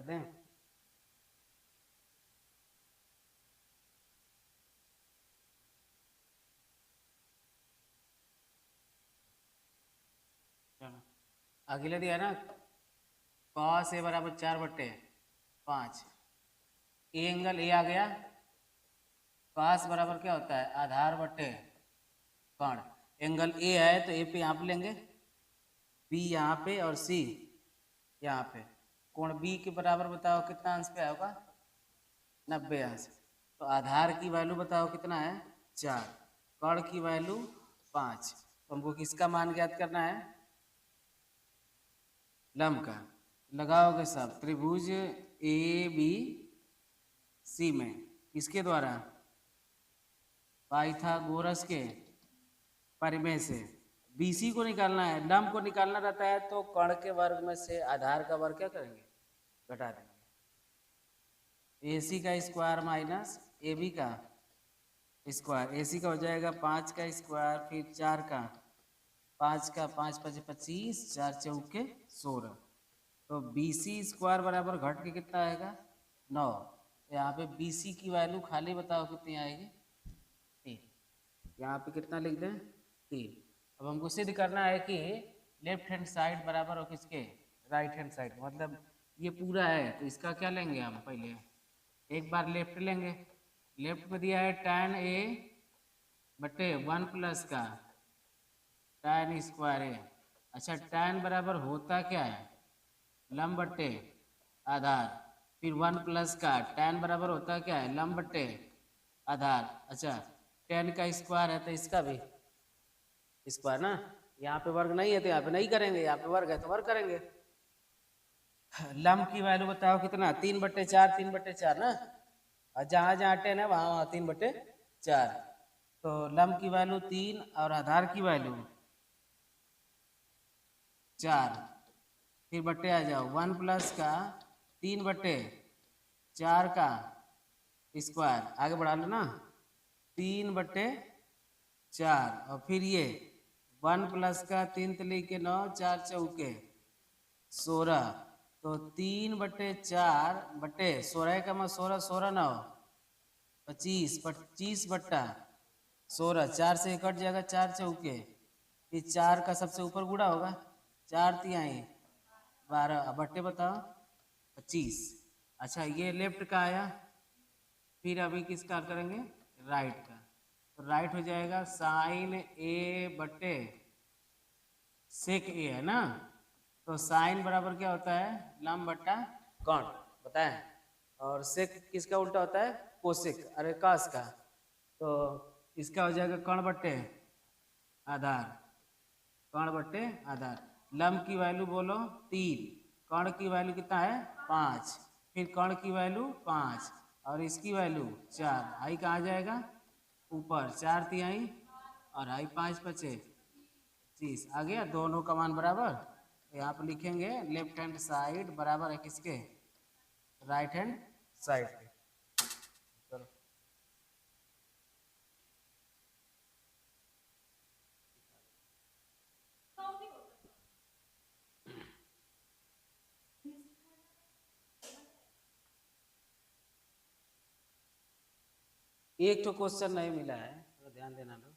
कर दें। अगले दिया ना कॉस ए बराबर 4/5। ए एंगल ए आ गया। कॉस बराबर क्या होता है आधार बटे कोण। एंगल ए है तो ए पे यहाँ पे लेंगे, बी यहाँ पे और सी यहाँ पे। कोण बी के बराबर बताओ कितना अंश पे होगा 90 अंश। तो आधार की वैल्यू बताओ कितना है 4, कोण की वैल्यू 5। तो हमको किसका मान ज्ञात करना है लंब का। लगाओगे सब त्रिभुज ए बी सी में किसके द्वारा पाइथागोरस के परिमेय से बीसी को निकालना है। लंब को निकालना रहता है तो कर्ण के वर्ग में से आधार का वर्ग क्या करेंगे घटा देंगे। AC का स्क्वायर माइनस AB का स्क्वायर। AC का हो जाएगा 5 का स्क्वायर फिर 4 का, 5 का 5 5 25, 4 चौके 16। तो BC स्क्वायर बराबर घट के कितना आएगा 9। यहाँ पे BC की वैल्यू खाली बताओ कितनी आएगी 3। यहाँ पे कितना लिख दें 3। अब हमको सिद्ध करना है कि लेफ्ट हैंड साइड बराबर हो किसके राइट हैंड साइड। मतलब ये पूरा है तो इसका क्या लेंगे हम पहले एक बार लेफ्ट लेंगे। लेफ्ट में दिया है tan A बटे 1 प्लस का tan स्क्वायर ए। अच्छा tan बराबर होता क्या है लंब बटे आधार। फिर 1 प्लस का tan बराबर होता क्या है लंब बटे आधार। अच्छा tan का स्क्वायर है तो इसका भी स्क्वायर ना। यहाँ पे वर्ग नहीं है तो यहाँ पे नहीं करेंगे, यहाँ पे वर्ग है तो वर्ग करेंगे। लंब की वैल्यू बताओ कितना 3/4 3/4 ना। और जहाँ जहाँ tan है वहाँ वहाँ 3/4। तो लंब की वैल्यू 3 और आधार की वैल्यू 4। फिर बट्टे आ जाओ 1 प्लस का 3/4 का स्क्वायर आगे बढ़ा लो ना 3/4 और फिर ये 1 प्लस का 3 3 के 9 4 चौके 16। तो 3/4 बटे 16 का 16 16 9 25 25/16। 4 से कट जाएगा 4 चौके। फिर 4 का सबसे ऊपर गुणा होगा 4 तिहाई 12 बट्टे बताओ 25। अच्छा ये लेफ्ट का आया। फिर अभी किसका करेंगे राइट का। तो राइट हो जाएगा साइन ए बटे सेक ए है ना। तो साइन बराबर क्या होता है लंब बट्टा कोण बताएं। और सेक किसका उल्टा होता है कोसेक अरे कास का। तो इसका हो जाएगा कोण बट्टे आधार, कोण बट्टे आधार। लंब की वैल्यू बोलो 3, कोण की वैल्यू कितना है 5। फिर कोण की वैल्यू 5 और इसकी वैल्यू 4। आई कहाँ जाएगा ऊपर 4 तिहाई और आई 5 5 25 आ गया। दोनों का मान बराबर। तो यहाँ पर लिखेंगे लेफ्ट हैंड साइड बराबर है किसके राइट हैंड साइड के। चलो एक तो क्वेश्चन नहीं मिला है तो ध्यान देना लो।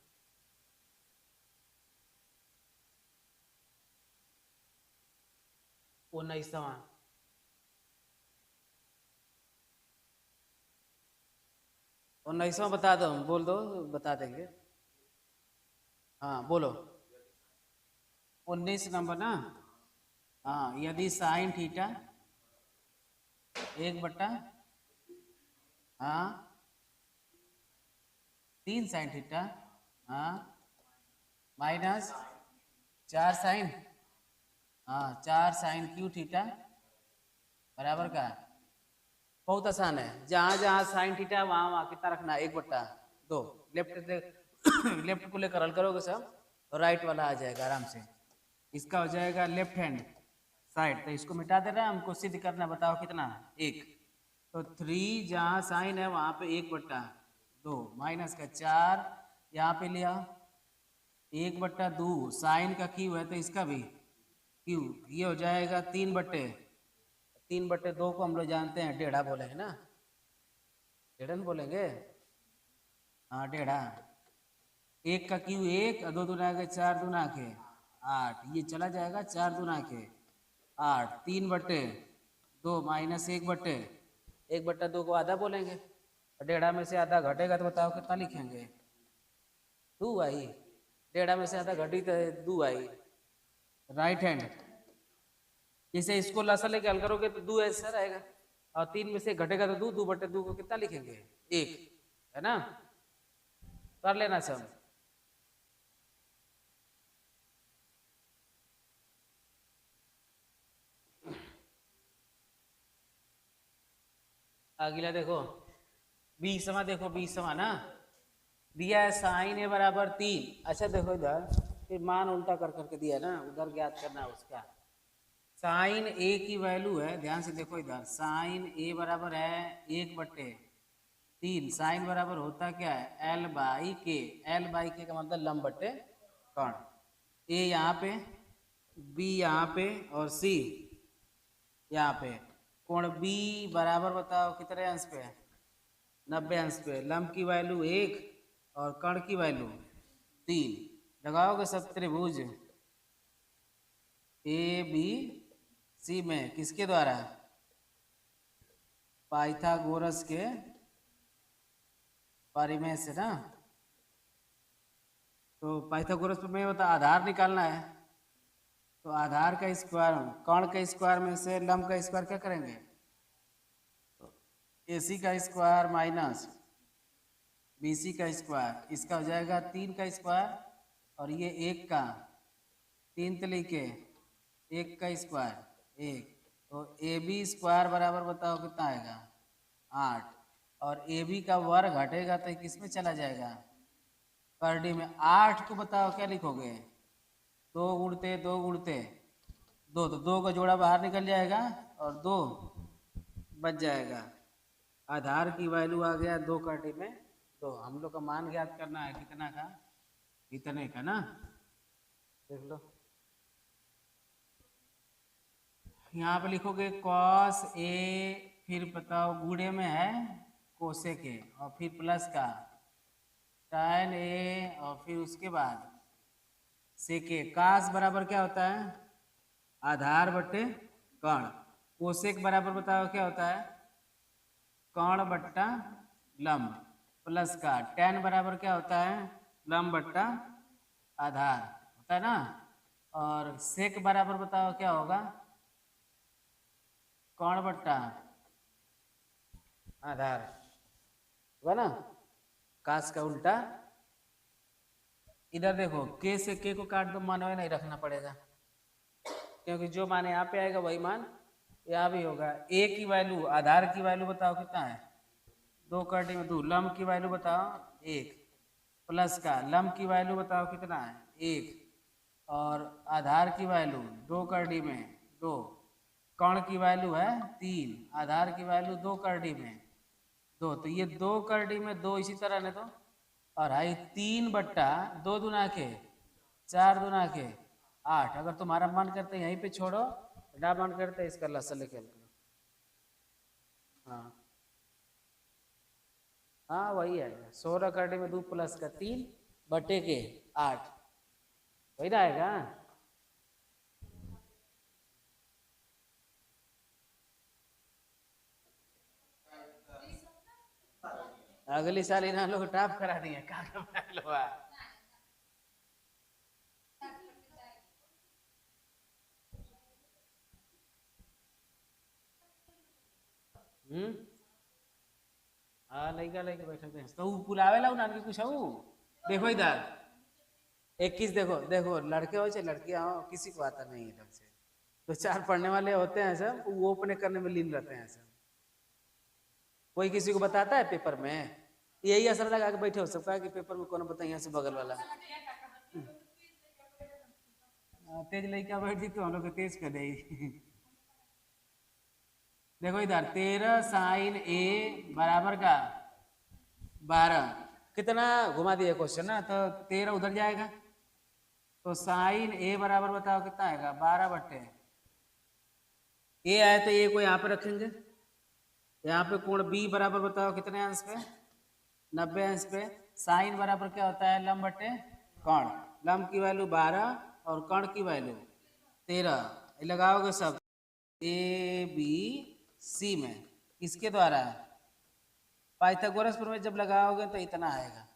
वो 19वां 19वां बता दो हम बोल दो बता देंगे। हाँ बोलो 19 नंबर ना। हाँ यदि साइन थीटा 1/, हाँ 3 साइन थीटा, हाँ माइनस 4 साइन, हाँ 4 साइन क्यू थीटा बराबर का। बहुत आसान है। जहाँ जहाँ साइन थीटा है वहाँ वहाँ कितना रखना है 1/2। लेफ्ट लेफ्ट को लेकर हल करोगे सब तो राइट वाला आ जाएगा आराम से। इसका हो जाएगा लेफ्ट हैंड साइड। तो इसको मिटा दे रहा है हमको सिद्ध करना बताओ कितना 1। तो 3 जहाँ साइन है वहाँ पे 1/2 माइनस का 4 यहाँ पे लिया 1/2 साइन का क्यू है तो इसका भी क्यू। ये हो जाएगा 3/, 3/2 को हम लोग जानते हैं टेढ़ा बोलेंगे ना, टेढ़ा बोलेंगे, हाँ टेढ़ा। 1 का क्यू 1, 2 दूना के 4 दूना के 8, ये चला जाएगा 4 दूना के 8, 3/2 माइनस 1/2 को आधा बोलेंगे। टेढ़ा में से आधा घटेगा तो बताओ कितना लिखेंगे? 2 आई। टेढ़ा में से आधा घटी तो 2 आई। राइट हैंड, जैसे इसको लसा लेके हल करोगे तो 2 ऐसा रहेगा, और 3 में से घटेगा तो 2, 2/2 को कितना लिखेंगे? 1, है ना? कर लेना सब। अगला देखो 20वां, देखो 20वां ना दिया है साइन ए बराबर 3। अच्छा देखो इधर फिर मान उल्टा कर करके दिया ना, उधर ज्ञात करना उसका। साइन ए की वैल्यू है, ध्यान से देखो इधर, साइन ए बराबर है 1/3। साइन बराबर होता क्या है? L/K। L/K का मतलब लंब बटे कर्ण। ए यहाँ पे, बी यहाँ पे और सी यहाँ पे। कोण बी बराबर बताओ कितने अंश पे? 90 अंश पे। लंब की वैल्यू 1 और कर्ण की वैल्यू 3। लगाओगे सब त्रिभुज ABC में किसके द्वारा? पाइथागोरस के परिमेय से ना। तो पाइथागोरस में बता आधार निकालना है, तो आधार का स्क्वायर, कर्ण के स्क्वायर में से लंब का स्क्वायर क्या करेंगे? तो AC का स्क्वायर माइनस BC का स्क्वायर, इसका हो जाएगा 3 का स्क्वायर, और ये 1 का 3 तली के 1 का स्क्वायर 1। तो AB स्क्वायर बराबर बताओ कितना आएगा? 8। और AB का वर्ग घटेगा तो किस में चला जाएगा? करडी में। 8 को बताओ क्या लिखोगे? 2 गुणते 2 गुणते 2, तो 2 का जोड़ा बाहर निकल जाएगा और 2 बच जाएगा। आधार की वैल्यू आ गया 2 करडी में 2। हम लोग का मान ज्ञात करना है कितना का? इतने का ना, देख लो यहाँ पे लिखोगे cos A, फिर बताओ गुणे में है कोसेक के, और फिर प्लस का tan A, और फिर उसके बाद सेक ए। कास बराबर क्या होता है? आधार बटे कर्ण। कोसेक बराबर बताओ क्या होता है? कर्ण बट्टा लंब। प्लस का tan बराबर क्या होता है? लंब बट्टा आधार होता है ना। और सेक बराबर बताओ क्या होगा? कर्ण बट्टा आधार, हुआ ना। कास का उल्टा। इधर देखो के से के को काट दो, मानवे नहीं रखना पड़ेगा, क्योंकि जो मान यहाँ पे आएगा वही मान यहाँ भी होगा। ए की वैल्यू, आधार की वैल्यू बताओ कितना है? 2 करडी में 2। लंब की वैल्यू बताओ 1। प्लस का लंब की वैल्यू बताओ कितना है? 1। और आधार की वैल्यू 2 करडी में 2। कर्ण की वैल्यू है 3। आधार की वैल्यू 2 करडी में 2। तो ये 2 करडी में 2 इसी तरह ने तो, और हाई 3/2 दूना के 4 दूना के 8। अगर तुम्हारा मन करते यहीं पे छोड़ो, ना मन करते इसका लसा लेके हल करो। हाँ हाँ वही आएगा। 16 करडी में 2 प्लस का 3/8 वही ना आएगा। अगली साल इन लोग टॉप करा दिए का। हाँ लड़का लड़के बैठे हैं तो बुलावेला उन के कुछ हूँ। देखो इधर 21, देखो देखो लड़के हो चाहे लड़कियां हो, किसी को आता नहीं है ढंग से। तो 4 पढ़ने वाले होते हैं सब, वो अपने करने में लीन रहते हैं सब। कोई किसी को बताता है पेपर में? यही असर लगा के बैठे हो सबका कि पेपर में कौन बताए यहाँ से बगल वाला। तेज लड़का बैठी तो हम लोग तेज कर देगी। देखो इधर 13 साइन ए बराबर का 12। कितना घुमा दिया क्वेश्चन ना, तो 13 उधर जाएगा, तो साइन ए बराबर बताओ कितना आएगा? 12/। ए आए तो ए को यहाँ पे रखेंगे, यहाँ पे कोण बी बराबर बताओ कितने अंश पे, 90 अंश पे। साइन बराबर क्या होता है, लंब बटे कर्ण। लंब की वैल्यू 12 और कर्ण की वैल्यू 13, लगाओगे सब ए बी सी में, किसके द्वारा, पाइथागोरस प्रमेय जब लगाओगे तो इतना आएगा,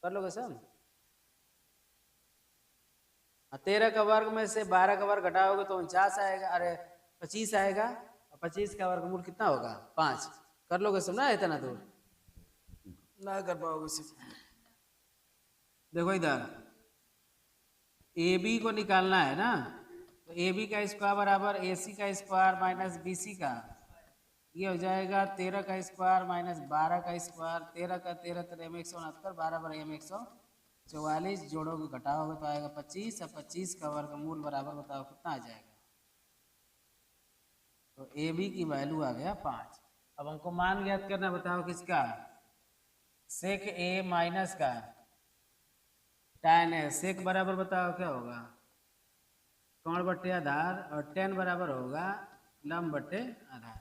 कर लोगे सब। 13 का वर्ग में से 12 का वर्ग घटाओगे तो 49 आएगा, अरे 25 आएगा, और 25 का वर्गमूल कितना होगा, 5। कर लोगे सब ना, इतना दूर ना कर पाओगे सिर्फ। देखो इधर ए बी को निकालना है ना, तो ए बी का स्क्वायर बराबर ए सी का स्क्वायर माइनस बी सी का, ये हो जाएगा 13 का स्क्वायर माइनस 12 का स्क्वायर। 13 का 13 13 में 169, 12 बार 144, जोड़ोगे घटाओगे तो आएगा 25, और 25 का वर्गमूल बराबर बताओ कितना आ जाएगा, तो ए बी की वैल्यू आ गया 5। अब हमको मान ज्ञात करना, बताओ किसका, सेक ए माइनस का tan है। सेक बराबर बताओ क्या होगा, कर्ण बटे आधार, और tan बराबर होगा लंब बटे आधार,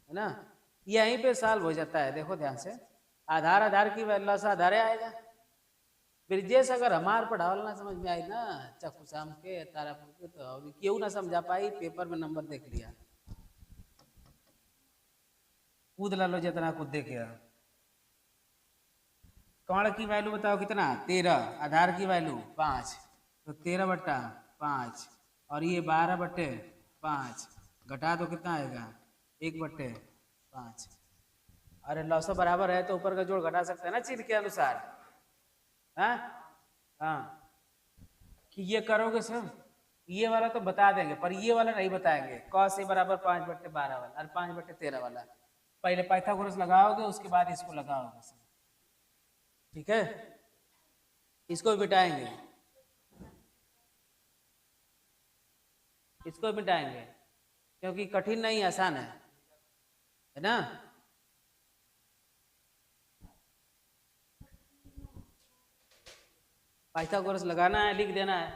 है ना। यहीं पे सॉल्व हो जाता है, देखो ध्यान से। आधार आधार की वैल्यू से आधार आएगा। ब्रिजेश अगर हमार पढ़ावल ना समझ में आई ना, चक्कू शाम के तारापुर के, तो अभी क्यों ना समझा पाई, पेपर में नंबर देख लिया, कूद ला लो जितना कूद देखे। कर्ण की वैल्यू बताओ कितना, 13, आधार की वैल्यू 5, तो 13 बट्टा 5, और ये 12 बट्टे 5, घटा दो कितना आएगा, 1 बट्टे 5। अरे लौसो बराबर है तो ऊपर का जोड़ घटा सकते हैं ना चिन्ह के अनुसार, हाँ हाँ। कि ये करोगे सर, ये वाला तो बता देंगे, पर ये वाला नहीं बताएंगे। cos a बराबर 5 बट्टे 12 वाला, और 5 बट्टे 13 वाला पहले पाइथागोरस लगाओगे, उसके बाद इसको लगाओगे सर, ठीक है। इसको भी मिटाएंगे, इसको भी मिटाएंगे, क्योंकि कठिन नहीं आसान है ना। पाइथागोरस लगाना है, लिख देना है।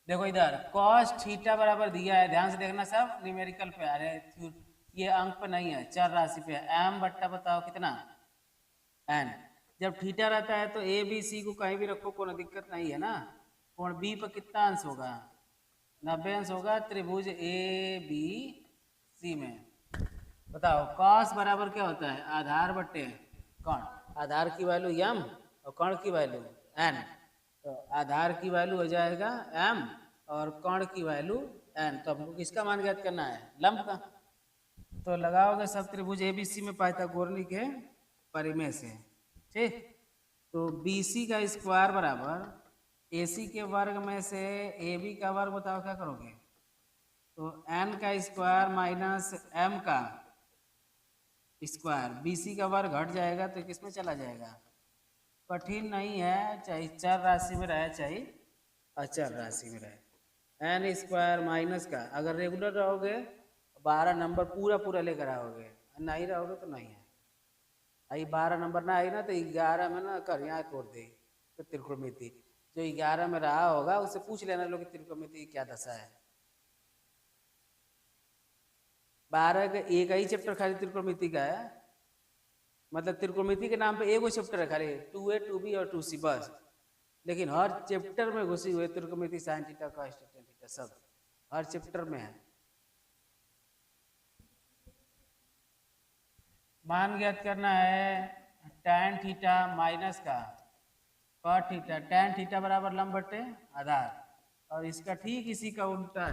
देखो इधर cos थीटा बराबर दिया है, ध्यान से देखना सब, न्यूमेरिकल पे, अरे ये अंक पे नहीं है, चर राशि पे। m बट्टा बताओ कितना, n। जब थीटा रहता है तो ए बी सी को कहीं भी रखो, कोई दिक्कत नहीं है ना। कोण बी पर कितना अंश होगा, 90 अंश होगा त्रिभुज ए बी सी में। बताओ cos बराबर क्या होता है, आधार बट्टे कर्ण। आधार की वैल्यू m और कर्ण की वैल्यू n, तो आधार की वैल्यू हो जाएगा m और कर्ण की वैल्यू n। तो हमको किसका मान ज्ञात करना है, लंब का। तो लगाओगे सब त्रिभुज एबीसी में पाइथागोरस के परिमेय से, ठीक। तो BC का स्क्वायर बराबर AC के वर्ग में से AB का वर्ग बताओ क्या करोगे, तो n का स्क्वायर माइनस m का स्क्वायर, BC का वर्ग घट जाएगा तो किसमें चला जाएगा, कठिन नहीं है, चाहे चर राशि में रहे चाहे अचर राशि में रहे। n स्क्वायर माइनस का, अगर रेगुलर रहोगे 12 नंबर पूरा पूरा लेकर आओगे, नहीं रहोगे तो नहीं है। आई 12 नंबर ना आई ना तो 11 में ना कर यहाँ तोड़ दे, तो त्रिकोणमिति जो 11 में रहा होगा उससे पूछ लेना लोग त्रिकोणमिति की क्या दशा है। 12 का एक ही चैप्टर खाली त्रिकोणमिति का है, मतलब त्रिकोणमिति के नाम पे एगो चैप्टर है खाली, 2A 2B और 2C बस। लेकिन हर चैप्टर में घुसी हुई त्रिकोणमिति, sine theta cos theta theta सब हर चैप्टर में है। मान ज्ञात करना है tan थीटा माइनस का cot थीटा। tan थीटा बराबर लंब बटे आधार, और इसका ठीक इसी का उल्टा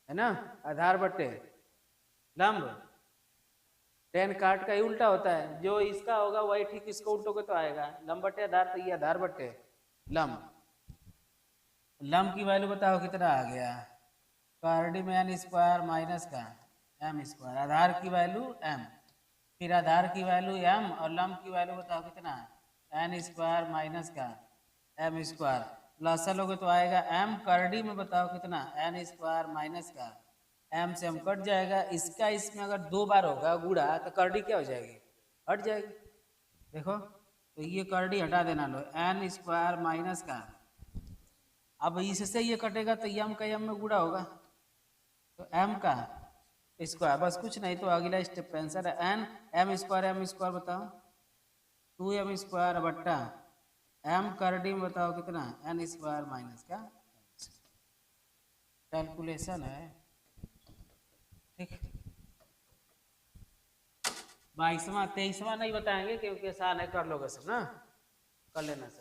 है ना, आधार बटे लंब। tan काट का ही उल्टा होता है, जो इसका होगा वही ठीक इसको उल्टोगे तो आएगा लंब बटे आधार, तो ये आधार बटे लंब। लंब की वैल्यू बताओ कितना आ गया, कार्डी में n स्क्वायर माइनस का m स्क्वायर। आधार की वैल्यू m, फिर आधार की वैल्यू m, और लंब की वैल्यू बताओ कितना, n स्क्वायर माइनस का m स्क्वायर। लसा लोगे तो आएगा m, करडी में बताओ कितना, n स्क्वायर माइनस का m से m कट जाएगा। इसका इसमें अगर 2 बार होगा गुड़ा तो करडी क्या हो जाएगी, हट जाएगी। देखो तो ये करडी हटा देना लो, n स्क्वायर माइनस का, अब इससे ये कटेगा तो यम का यम में गुड़ा होगा, तो m का स्क्वायर, बस कुछ नहीं, तो अगला स्टेप आंसर है n m स्क्वायर बताओ 2m स्क्वायर बट्टा m कर डी में बताओ कितना n स्क्वायर माइनस का कैलकुलेशन है। ठीक, 22वां 23वां नहीं बताएंगे क्योंकि आसान है, कर लोगे सब ना, कर लेना सब।